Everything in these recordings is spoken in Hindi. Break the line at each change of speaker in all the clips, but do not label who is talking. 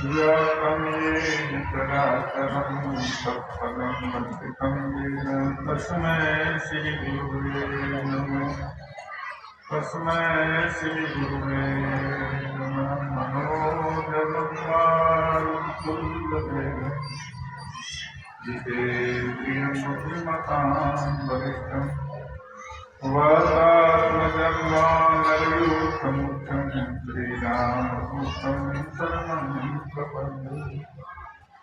व्याप्तं येन चराचरं तत्पदं वर्तितं येन तस्मै श्रीगुरुवे नमः। तस्मै श्रीगुरुवे नमः। मनोजवं मारुततुल्यवेगं जितेन्द्रियं बुद्धिमतां वरिष्ठम् वातात्मजं वानरयूथमुख्यं श्रीरामभूतं शरणं प्रपद्ये।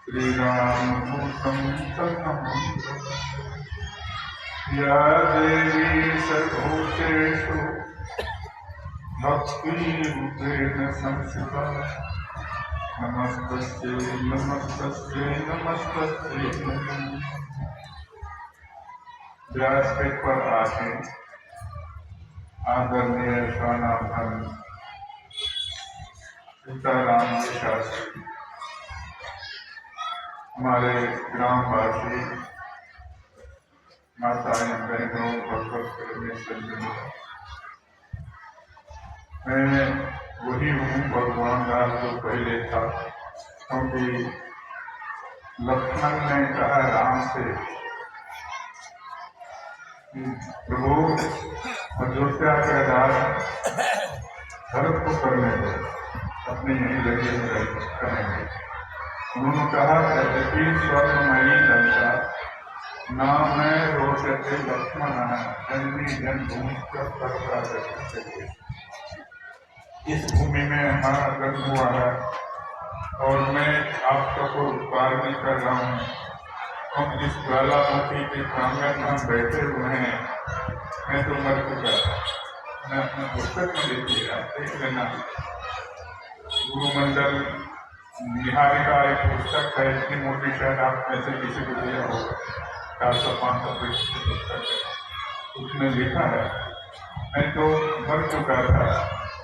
श्रीरामभूतं शरणं प्रपद्ये। या देवी सर्वभूतेषु भक्तिरूपेण संस्थिता नमस्तस्यै नमस्तस्यै नमस्तस्यै नमः। व्यासपीठ पर आके आदरणीय स्वानाभन सीताराम जी शास्त्री, हमारे ग्रामवासी, माताएं बहनों, भगवत प्रेमी सज्जनों, मैं वही हूँ भगवान राम जो पहले था, क्योंकि लक्ष्मण ने कहा राम से, प्रभु अयोध्या का राज भरत को करने दो, अपने यही लगे करेंगे। उन्होंने कहा यद्यपि स्वर्णमयी लंका नाम है रोचते लक्ष्मण जन्मी जन्मभूमि चाहिए। इस भूमि में हमारा जन्म हुआ है और मैं आप सबको उपकार भी कर रहा हूँ। हम जिस ज्वालामुखी के प्रांगण में हम बैठे हुए हैं, मैं तो मर चुका था। मैं अपने पुस्तक में देखिए, आप देख लेना। गुरुमंडल निहारिका एक पुस्तक है, इतनी मोटी, शायद आप में से किसी को दिया होगा, 400-500 पृष्ठ की पुस्तक है। उसमें लिखा है मैं तो मर चुका था,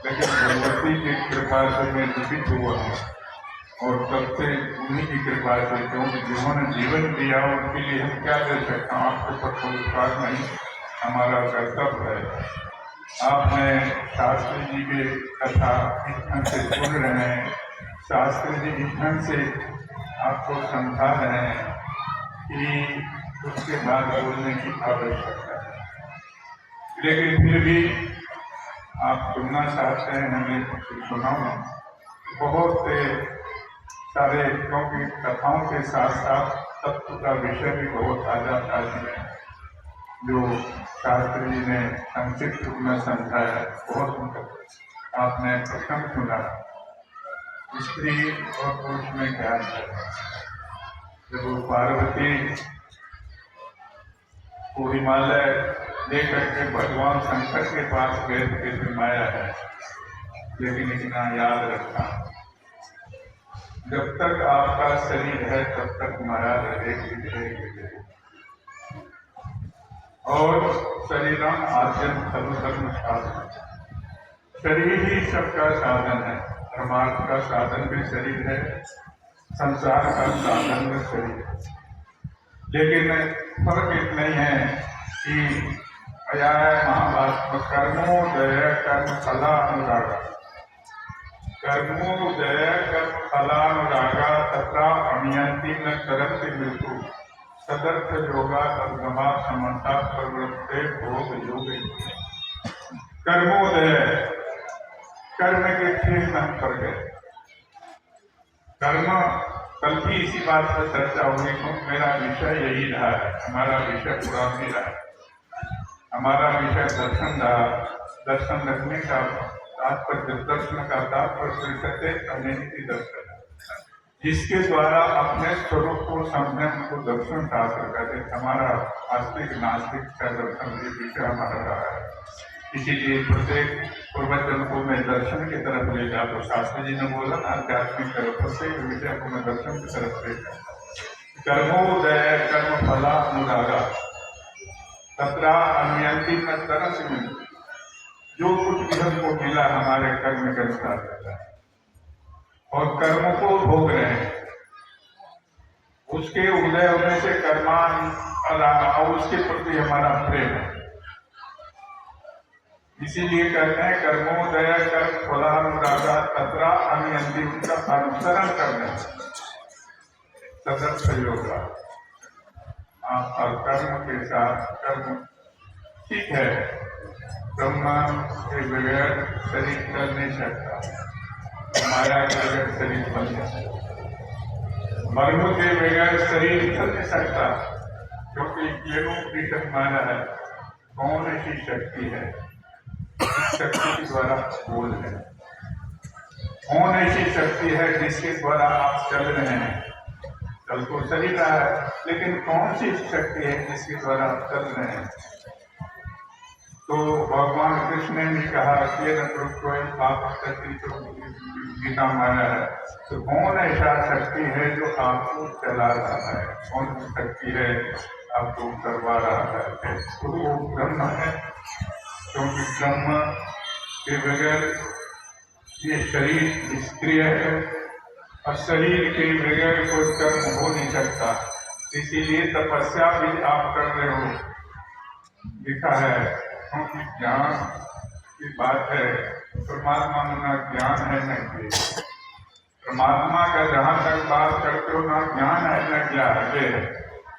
लेकिन भगवती की कृपा से मैं जीवित हुआ हूँ। और तब से उन्हीं की कृपा से, क्योंकि जिन्होंने जीवन दिया उनके लिए हम क्या दे सकते हैं। आपके ऊपर कोई उपकार नहीं, हमारा कर्तव्य है। आपने शास्त्री जी के कथा इस ढंग से सुन रहे हैं, शास्त्री जी इस ढंग से आपको समझा रहे हैं कि उसके बाद बोलने की आवश्यकता है। लेकिन फिर भी आप सुनना चाहते हैं, हमें सुनाऊंगा बहुत सारे, क्योंकि कथाओं के साथ साथ तत्व का विषय भी बहुत ताजा है, जो शास्त्री जी ने संक्षिप्त रूप में समझाया है। बहुत सुंदर आपने प्रसंग सुना, स्त्री और पुरुष में क्या है। जब पार्वती को हिमालय लेकर के भगवान शंकर के पास गए थे, माया है, लेकिन इतना याद रखना, जब तक आपका शरीर है तब तक माया रहेगी। और शरीरम आद्यम सर्वधर्म साधन, शरीर ही सबका साधन है। परमार्थ का साधन भी शरीर है, संसार का साधन भी शरीर है। लेकिन फर्क इतना ही है कि कर्मोदय कर्म फलानुरागा, कर्मोदय कर्म फलानुरागा तथा अनियंती न करते मृत्यु सदर्थ योगा तद्गमा समता प्रवृत्ते भोग योग। कर्मोदय, कर्म के खेल में हम कर गए। कर्म, कल भी इसी बात पर चर्चा हुई, तो मेरा विषय यही रहा है, हमारा विषय पूरा भी रहा है। हमारा विषय दर्शन रहा। दर्शन रखने का तात्पर्य, दर्शन का तात्पर्य अनिति दर्शन, जिसके द्वारा अपने स्वरूप को समझने को दर्शन शास्त्र कहते हैं। हमारा आस्तिक नास्तिक का दर्शन ये विषय हमारा रहा है। इसीलिए प्रत्येक पूर्वजन को मैं दर्शन की तरफ ले जा, तो शास्त्री जी ने बोला ना आध्यात्मिक तरफ, प्रत्येक विषय को मैं दर्शन की तरफ ले जा। कर्मोदय कर्म फला अनुरागा तथा अन्यंती न तरस में, जो कुछ भी हमको मिला हमारे कर्म के अनुसार मिला और कर्म को भोग रहे हैं, उसके उदय होने से कर्मान उसके प्रति हमारा प्रेम है। इसीलिए कहते हैं कर्मोदय कर्म फलानुरागा तथा अन्यंती, उनका अनुसरण करना। सदस्य योगा। आपका कर्म के साथ कर्म ठीक है, ब्रह्मा के बगैर शरीर चल नहीं सकता, माया के बगैर शरीर बन नहीं सकता, मर्म के बगैर शरीर चल नहीं सकता, क्योंकि येनो उपनिषद माया है। कौन ऐसी शक्ति है, शक्ति के द्वारा बोल है, कौन ऐसी शक्ति है जिसके द्वारा आप चल रहे हैं? चल तो चल रहा है, लेकिन कौन सी शक्ति है जिसके द्वारा आप चल रहे हैं? तो भगवान कृष्ण ने कहा कि गीता माया है। तो कौन ऐसा शक्ति है जो आपको चला रहा है? कौन सी शक्ति है आपको करवा रहा है? तो वो ब्रह्म है, क्योंकि ब्रह्म के बगैर ये शरीर निष्क्रिय है और शरीर के बगैर कोई कर्म हो नहीं सकता। इसीलिए तपस्या भी आप कर रहे हो, लिखा है, क्योंकि ज्ञान की बात है। परमात्मा में ना ज्ञान है न ज्ञान। परमात्मा का जहाँ तक बात करते हो, ना ज्ञान है न ज्ञान है।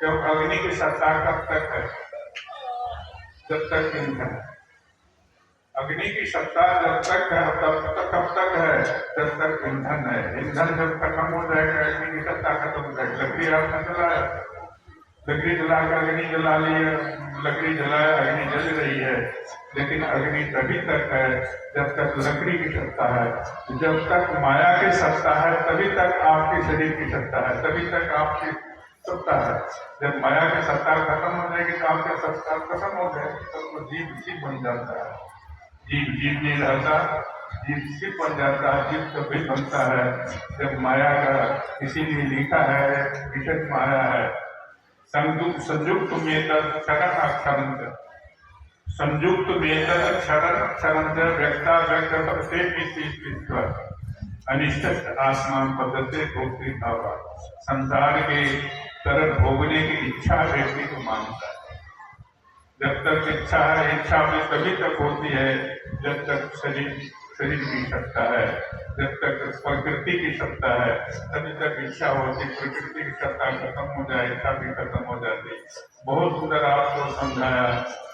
जब अग्नि की सत्ता कब तक है? जब तक ईंधन। अग्नि की सत्ता जब तक है, कब तक है? जब तक ईंधन है। ईंधन जब खत्म हो जाएगा, अग्नि की सत्ता खत्म हो जाएगी। लकड़ी आपने जलाया, लकड़ी जलाकर अग्नि जला लिया, लकड़ी जलाया, अग्नि जल रही है, लेकिन अग्नि तभी तक है जब तक लकड़ी की सत्ता है। जब तक माया की सत्ता है तभी तक आपके शरीर की सत्ता है, तभी तक आपकी सत्ता है। जब माया की सत्ता खत्म हो जाएगी तो आपका सत्ता खत्म हो जाएगी, तब तो जीव जीव बन जाता है। जीव जीव नहीं रहता, जीव शिव बन जाता है। जीव तभी बनता है जब माया का, इसीलिए लिखा है विशद माया है। संयुक्त में क्षरण अक्षरंत, संयुक्त में क्षरण क्षरंत व्यक्ता व्यक्त प्रत्येक अनिष्ट आसमान पद्धति भोक्ति भावा। संसार के तरफ भोगने की इच्छा व्यक्ति को मानता है। जब तक इच्छा है, इच्छा में तभी तक होती है जब तक शरीर की सत्ता है, जब तक प्रकृति की सत्ता है तभी तक इच्छा होती। प्रकृति की सत्ता खत्म हो जाए, इच्छा भी खत्म हो जाती। बहुत सुंदर आपको समझाया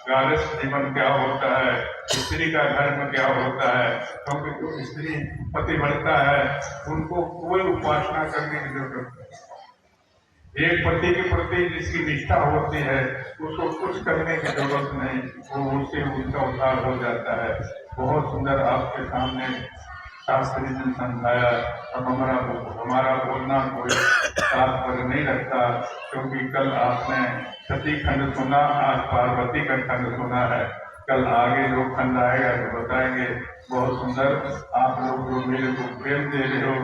गृहस्थ जीवन क्या होता है, स्त्री का धर्म क्या होता है। क्योंकि जो स्त्री पतिव्रता है उनको कोई उपासना करने की जरूरत नहीं। एक पति के प्रति जिसकी निष्ठा होती है उसको कुछ करने की जरूरत नहीं, वो उससे उसका उद्धार हो जाता है। बहुत सुंदर आपके सामने शास्त्री ने समझाया। अब हमारा बोलना कोई तात्पर्य नहीं रखता, क्योंकि कल आपने सती खंड सुना, आज पार्वती का खंड सुना है। कल आगे जो खंड आएगा तो बताएंगे। बहुत सुंदर आप लोग जो मेरे को प्रेम दे रहे हो,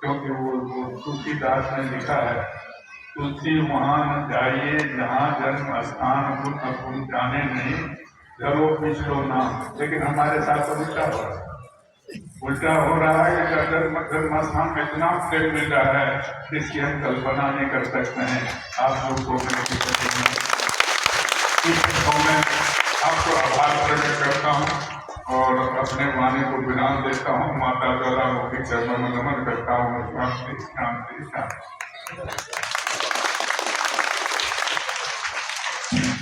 क्योंकि वो तुलसीदास ने लिखा है, तुलसी वहाँ न जाइए जहाँ जन्म स्थान पुन जाने नहीं, जरो पिछलो नाम। लेकिन हमारे साथ उल्टा हो रहा है, उल्टा हो रहा है कि जन्म स्थान में इतना प्रेम मिल रहा है जिसकी हम कल्पना नहीं कर सकते हैं। आप लोग को मैं आपको आभार प्रकट करता हूँ और अपने वाणी को विराम देता हूँ। माता द्वारा मुख्य चरणों में नमन करता हूँ। शांति शांति शांति।